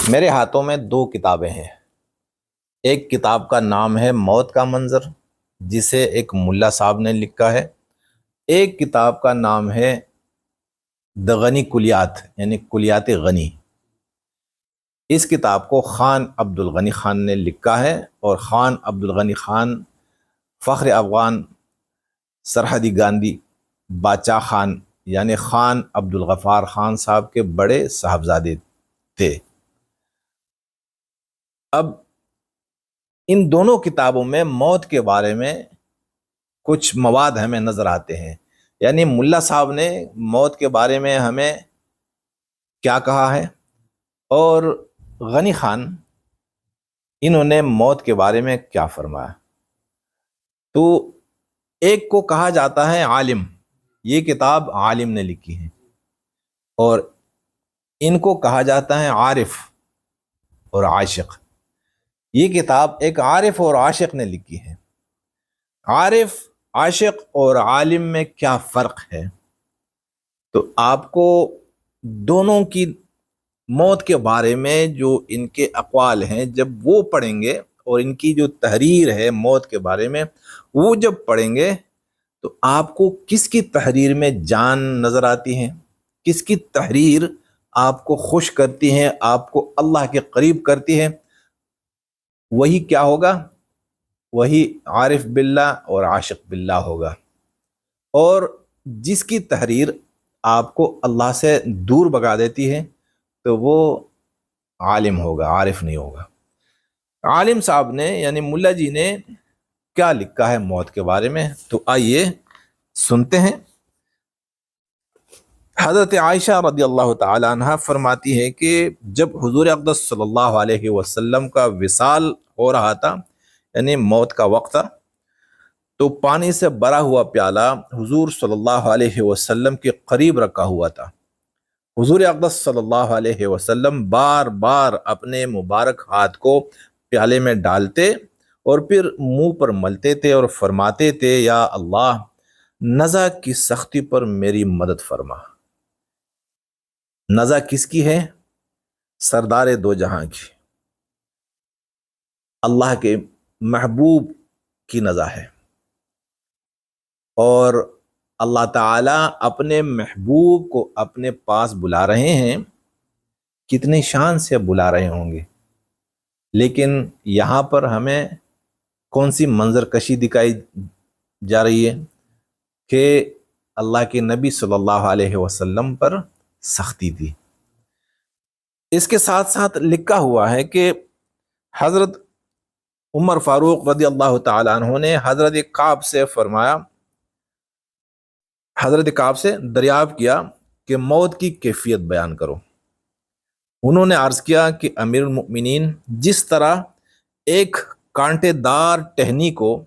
میرے ہاتھوں میں دو کتابیں ہیں۔ ایک کتاب کا نام ہے موت کا منظر، جسے ایک ملا صاحب نے لکھا ہے۔ ایک کتاب کا نام ہے غنی کلیات، یعنی کلیات غنی۔ اس کتاب کو خان عبد الغنی خان نے لکھا ہے، اور خان عبد الغنی خان فخر افغان سرحدی گاندھی باچا خان یعنی خان عبد الغفار خان صاحب کے بڑے صاحبزادے تھے۔ اب ان دونوں کتابوں میں موت کے بارے میں کچھ مواد ہمیں نظر آتے ہیں، یعنی ملا صاحب نے موت کے بارے میں ہمیں کیا کہا ہے، اور غنی خان انہوں نے موت کے بارے میں کیا فرمایا۔ تو ایک کو کہا جاتا ہے عالم، یہ کتاب عالم نے لکھی ہے، اور ان کو کہا جاتا ہے عارف اور عاشق۔ یہ کتاب ایک عارف اور عاشق نے لکھی ہے۔ عارف، عاشق اور عالم میں کیا فرق ہے؟ تو آپ کو دونوں کی موت کے بارے میں جو ان کے اقوال ہیں جب وہ پڑھیں گے، اور ان کی جو تحریر ہے موت کے بارے میں وہ جب پڑھیں گے، تو آپ کو کس کی تحریر میں جان نظر آتی ہے، کس کی تحریر آپ کو خوش کرتی ہے، آپ کو اللہ کے قریب کرتی ہے، وہی کیا ہوگا؟ وہی عارف باللہ اور عاشق باللہ ہوگا۔ اور جس کی تحریر آپ کو اللہ سے دور بھگا دیتی ہے تو وہ عالم ہوگا، عارف نہیں ہوگا۔ عالم صاحب نے یعنی ملا جی نے کیا لکھا ہے موت کے بارے میں، تو آئیے سنتے ہیں۔ حضرت عائشہ رضی اللہ تعالی عنہ فرماتی ہے کہ جب حضور اقدس صلی اللہ علیہ وسلم کا وصال ہو رہا تھا، یعنی موت کا وقت تھا، تو پانی سے بھرا ہوا پیالہ حضور صلی اللہ علیہ وسلم کے قریب رکھا ہوا تھا۔ حضور اقدس صلی اللہ علیہ وسلم بار بار اپنے مبارک ہاتھ کو پیالے میں ڈالتے اور پھر منہ پر ملتے تھے اور فرماتے تھے، یا اللہ، نزع کی سختی پر میری مدد فرما۔ نزع کس کی ہے؟ سردار دو جہاں کی، اللہ کے محبوب کی نزع ہے، اور اللہ تعالیٰ اپنے محبوب کو اپنے پاس بلا رہے ہیں۔ کتنے شان سے بلا رہے ہوں گے، لیکن یہاں پر ہمیں کون سی منظر کشی دکھائی جا رہی ہے کہ اللہ کے نبی صلی اللہ علیہ وسلم پر سختی تھی۔ اس کے ساتھ ساتھ لکھا ہوا ہے کہ حضرت عمر فاروق رضی اللہ تعالیٰ عنہ نے حضرت کعب سے فرمایا، حضرت کعب سے دریافت کیا کہ موت کی کیفیت بیان کرو۔ انہوں نے عرض کیا کہ امیر المؤمنین، جس طرح ایک کانٹے دار ٹہنی کو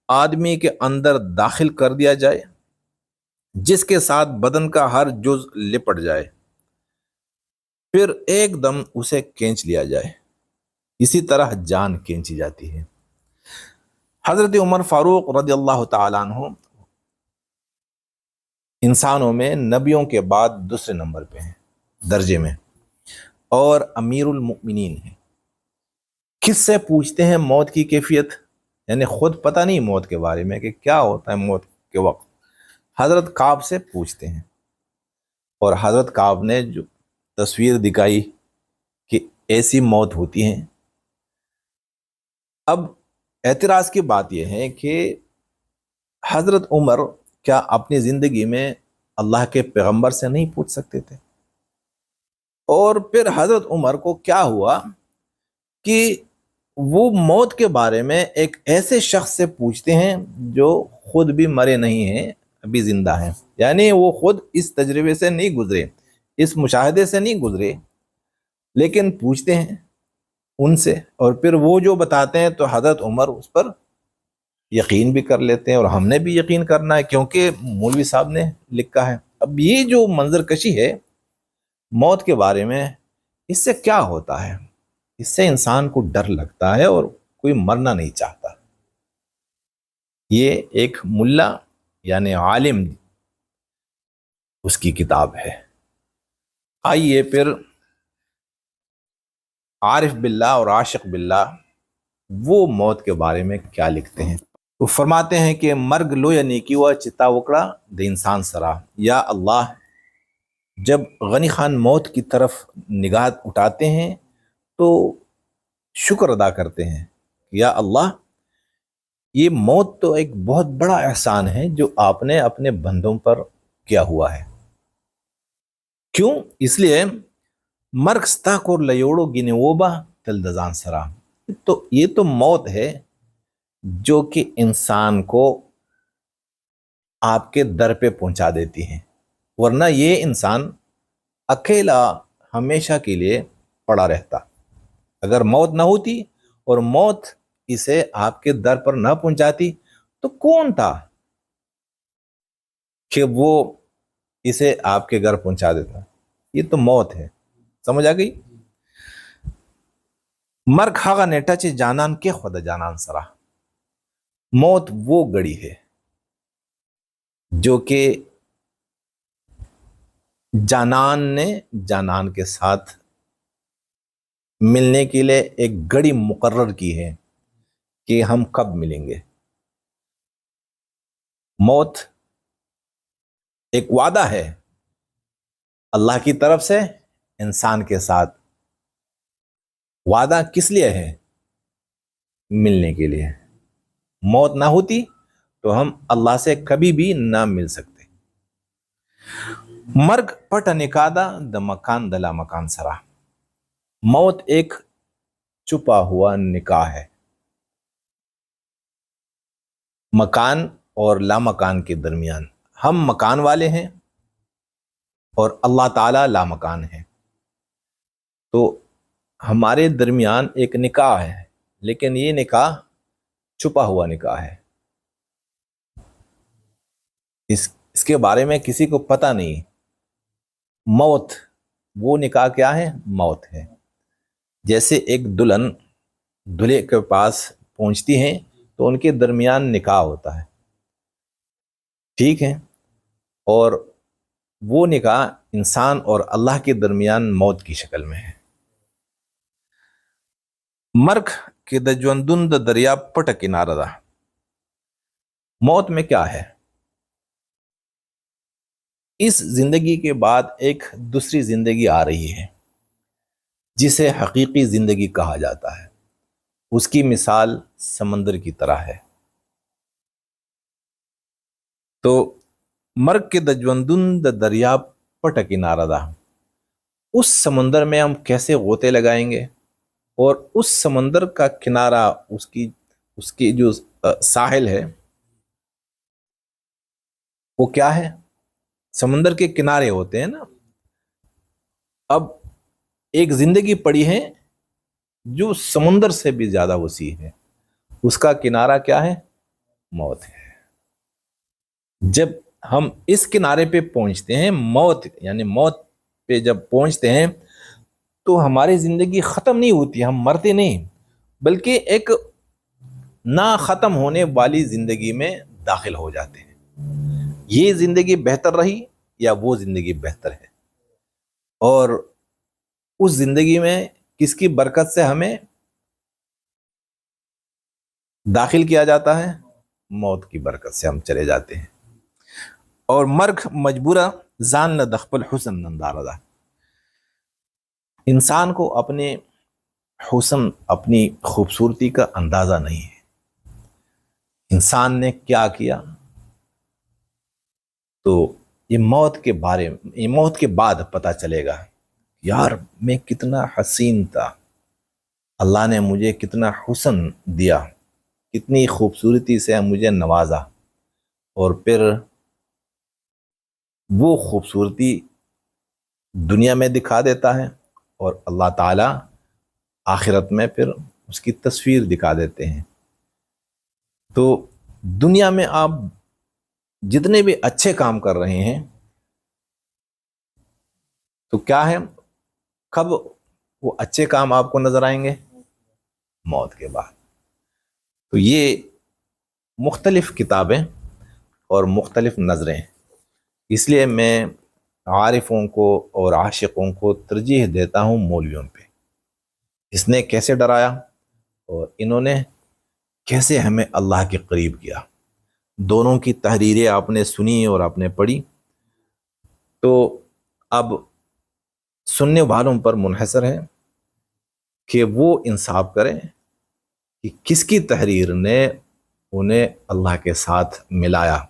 آدمی کے اندر داخل کر دیا جائے، جس کے ساتھ بدن کا ہر جز لپٹ جائے، پھر ایک دم اسے کھینچ لیا جائے، اسی طرح جان کھینچی جاتی ہے۔ حضرت عمر فاروق رضی اللہ تعالیٰ عنہ انسانوں میں نبیوں کے بعد دوسرے نمبر پہ ہیں درجے میں، اور امیر المؤمنین ہیں۔ کس سے پوچھتے ہیں موت کی کیفیت؟ یعنی خود پتہ نہیں موت کے بارے میں کہ کیا ہوتا ہے موت کے وقت، حضرت کعب سے پوچھتے ہیں، اور حضرت کعب نے جو تصویر دکھائی کہ ایسی موت ہوتی ہیں۔ اب اعتراض کی بات یہ ہے کہ حضرت عمر کیا اپنی زندگی میں اللہ کے پیغمبر سے نہیں پوچھ سکتے تھے؟ اور پھر حضرت عمر کو کیا ہوا کہ وہ موت کے بارے میں ایک ایسے شخص سے پوچھتے ہیں جو خود بھی مرے نہیں ہیں، ابھی زندہ ہیں، یعنی وہ خود اس تجربے سے نہیں گزرے، اس مشاہدے سے نہیں گزرے، لیکن پوچھتے ہیں ان سے، اور پھر وہ جو بتاتے ہیں تو حضرت عمر اس پر یقین بھی کر لیتے ہیں، اور ہم نے بھی یقین کرنا ہے کیونکہ مولوی صاحب نے لکھا ہے۔ اب یہ جو منظر کشی ہے موت کے بارے میں، اس سے کیا ہوتا ہے؟ اس سے انسان کو ڈر لگتا ہے اور کوئی مرنا نہیں چاہتا۔ یہ ایک ملا یعنی عالم اس کی کتاب ہے۔ آئیے پھر عارف باللہ اور عاشق باللہ وہ موت کے بارے میں کیا لکھتے ہیں. وہ فرماتے ہیں کہ مرگ لو یا نیکی و چتا وکڑا د انسان سرا. یا اللہ جب غنی خان موت کی طرف نگاہ اٹھاتے ہیں تو شکر ادا کرتے ہیں. یا اللہ یہ موت تو ایک بہت بڑا احسان ہے جو آپ نے اپنے بندوں پر کیا ہوا ہے. کیوں؟ اس لیے مرگ ستا کو لیوڑو گنے ووبا تل دزان سرا. تو یہ تو موت ہے جو کہ انسان کو آپ کے در پہ پہنچا دیتی ہے، ورنہ یہ انسان اکیلا ہمیشہ کے لیے پڑا رہتا. اگر موت نہ ہوتی اور موت اسے آپ کے در پر نہ پہنچاتی تو کون تھا کہ وہ اسے آپ کے گھر پہنچا دیتا. یہ تو موت ہے. سمجھ آ گئی؟ مرگ ہاگا نیٹا چے جانان کے خدا جانان سرا. موت وہ گڑی ہے جو کہ جانان نے جانان کے ساتھ ملنے کے لیے ایک گڑی مقرر کی ہے کہ ہم کب ملیں گے. موت ایک وعدہ ہے اللہ کی طرف سے انسان کے ساتھ. وعدہ کس لیے ہے؟ ملنے کے لیے. موت نہ ہوتی تو ہم اللہ سے کبھی بھی نہ مل سکتے. مرگ پٹ نکادا د مکان دلا مکان سرا. موت ایک چھپا ہوا نکاح ہے مکان اور لامکان کے درمیان. ہم مکان والے ہیں اور اللہ تعالیٰ لامکان ہے، تو ہمارے درمیان ایک نکاح ہے، لیکن یہ نکاح چھپا ہوا نکاح ہے. اس کے بارے میں کسی کو پتہ نہیں. موت وہ نکاح کیا ہے؟ موت ہے. جیسے ایک دلہن دلہے کے پاس پہنچتی ہیں تو ان کے درمیان نکاح ہوتا ہے، ٹھیک ہے، اور وہ نکاح انسان اور اللہ کے درمیان موت کی شکل میں ہے. مرگ کے د ژوندون د دریا پټه کناره ده. موت میں کیا ہے؟ اس زندگی کے بعد ایک دوسری زندگی آ رہی ہے جسے حقیقی زندگی کہا جاتا ہے. اس کی مثال سمندر کی طرح ہے. تو مرگ کے د ژوندون د دریا پټه کناره ده. اس سمندر میں ہم کیسے غوطے لگائیں گے، اور اس سمندر کا کنارہ اس کی جو ساحل ہے وہ کیا ہے؟ سمندر کے کنارے ہوتے ہیں نا. اب ایک زندگی پڑی ہے جو سمندر سے بھی زیادہ وسیع ہے، اس کا کنارہ کیا ہے؟ موت ہے. جب ہم اس کنارے پہ پہنچتے ہیں، موت یعنی موت پہ جب پہنچتے ہیں تو ہماری زندگی ختم نہیں ہوتی، ہم مرتے نہیں، بلکہ ایک نہ ختم ہونے والی زندگی میں داخل ہو جاتے ہیں. یہ زندگی بہتر رہی یا وہ زندگی بہتر ہے، اور اس زندگی میں کس کی برکت سے ہمیں داخل کیا جاتا ہے؟ موت کی برکت سے ہم چلے جاتے ہیں. اور مرگ مجبورہ زان نہ دخپل حسن نندارہ دا. انسان کو اپنے حسن، اپنی خوبصورتی کا اندازہ نہیں ہے. انسان نے کیا کیا تو یہ موت کے بعد پتہ چلے گا. یار میں کتنا حسین تھا، اللہ نے مجھے کتنا حسن دیا، کتنی خوبصورتی سے مجھے نوازا. اور پھر وہ خوبصورتی دنیا میں دکھا دیتا ہے اور اللہ تعالیٰ آخرت میں پھر اس کی تصویر دکھا دیتے ہیں. تو دنیا میں آپ جتنے بھی اچھے کام کر رہے ہیں تو کیا ہے، کب وہ اچھے کام آپ کو نظر آئیں گے؟ موت کے بعد. تو یہ مختلف کتابیں اور مختلف نظریں، اس لیے میں عارفوں کو اور عاشقوں کو ترجیح دیتا ہوں مولویوں پہ. اس نے کیسے ڈرایا اور انہوں نے کیسے ہمیں اللہ کے قریب کیا. دونوں کی تحریریں آپ نے سنی اور آپ نے پڑھی. تو اب سننے والوں پر منحصر ہے کہ وہ انصاف کریں کہ کس کی تحریر نے انہیں اللہ کے ساتھ ملایا.